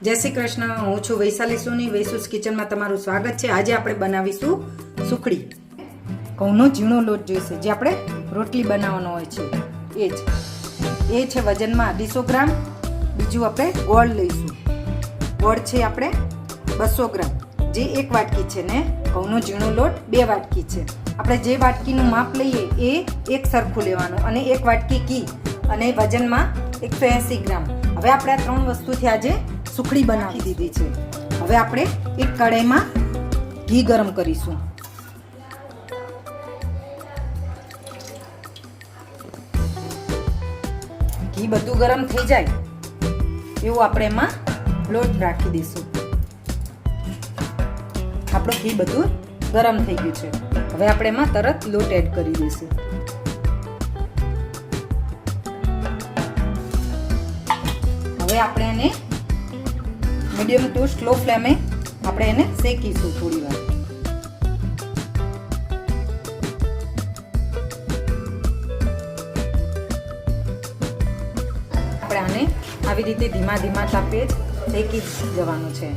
જય શ્રી કૃષ્ણ. હું છું વૈશાલી સોની. વૈસુસ કિચનમાં તમારું સ્વાગત છે. આજે આપણે બનાવીશું સુખડી. ઘઉંનો ઝીણો લોટ જોઈશે, જે આપણે રોટલી બનાવવાનો હોય છે એ છે વજનમાં 250 ગ્રામ. બીજું આપણે ગોળ લઈશું. ગોળ છે આપણે 200 ગ્રામ, જે 1 વાટકી છે, ને ઘઉંનો ઝીણો લોટ 2 વાટકી છે. આપણે જે વાટકીનું માપ લઈએ એ એક સરખું લેવાનું, અને 1 વાટકી ઘી, અને વજનમાં 180 ગ્રામ. હવે આપણે આ 3 વસ્તુથી આજે સુખડી બનાવી દીધી છે. હવે આપણે એક કઢાઈમાં ઘી ગરમ કરીશું. ઘી બધું ગરમ થઈ જાય એવું આપણે એમાં લોટ રાખી દઈશું. આપણું ઘી બધું ગરમ થઈ ગયું છે. હવે આપણે એમાં તરત લોટ એડ કરી દઈશું. હવે આપણે એને મીડિયમ ટુ સ્લો ફ્લેમે આપણે એને શેકીશું થોડી વાર. આપણે આને આવી રીતે ધીમા ધીમા તાપે શેકી જવાનું છે.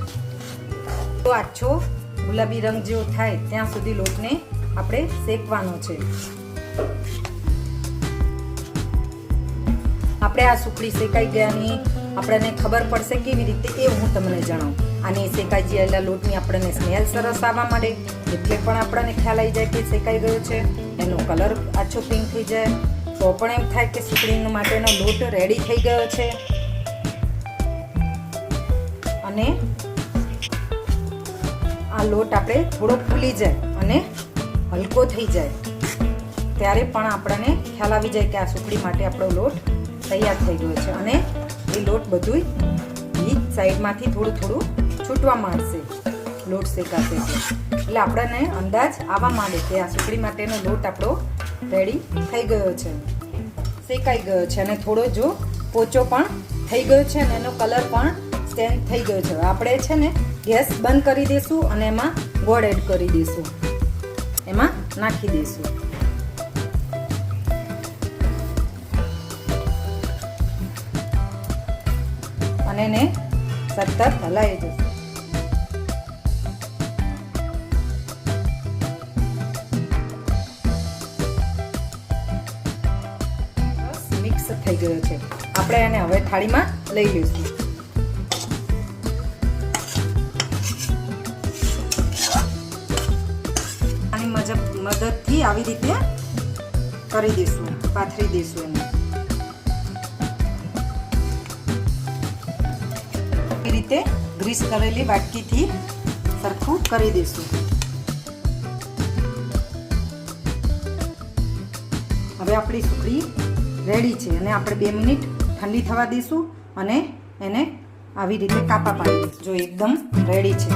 તો આછો ગુલાબી રંગ જેવો થાય ત્યાં સુધી લોટને આપણે શેકવાનો છે. આપણે આ સુખડી શેકાઈ ગયાની આપણને ખબર પડશે કેવી રીતે, એ હું તમને જણાવું. આની શેકાઈ ગયેલા લોટની આપણને સ્મેલ સરસ આવવા માંડે, એટલે પણ આપણને ખ્યાલ આવી જાય કે શેકાઈ ગયો છે. એનો કલર આછો પિંક થઈ જાય તો પણ એમ થાય કે સુખડી માટેનો લોટ રેડી થઈ ગયો છે. અને આ લોટ આપણે થોડો ફૂલી જાય અને હલકો થઈ જાય ત્યારે પણ આપણને ખ્યાલ આવી જાય કે આ સુખડી માટે આપણો લોટ તૈયાર થઈ ગયો છે. અને એ લોટ બધું ઘી સાઈડમાંથી થોડું થોડું છૂટવા માંડશે લોટ શેકાશે એટલે આપણને અંદાજ આવવા માંડે કે આ સુખડી માટેનો લોટ આપણો રેડી થઈ ગયો છે, શેકાઈ ગયો છે. અને થોડો જો પોચો પણ થઈ ગયો છે અને એનો કલર પણ ચેન્જ થઈ ગયો છે. આપણે છે ને ગેસ બંધ કરી દઈશું અને એમાં ગોળ એડ કરી દઈશું, એમાં નાખી દઈશું. અને એને સતત હલાવી દઈશું. મિક્સ થઈ ગયો છે. આપણે એને હવે થાળીમાં લઈ લઈશું. આની મદદથી આવી રીતે કરી દઈશું, પાથરી દઈશું એને. એ રીતે ગ્રીસ કરેલી વાટકીથી સરખું કરી દઈશું. હવે આપણી સુખડી રેડી છે, અને આપણે 2 મિનિટ ઠંડી થવા દઈશું અને એને આવી રીતે કાપા પાડી દઈશું. જો એકદમ રેડી છે.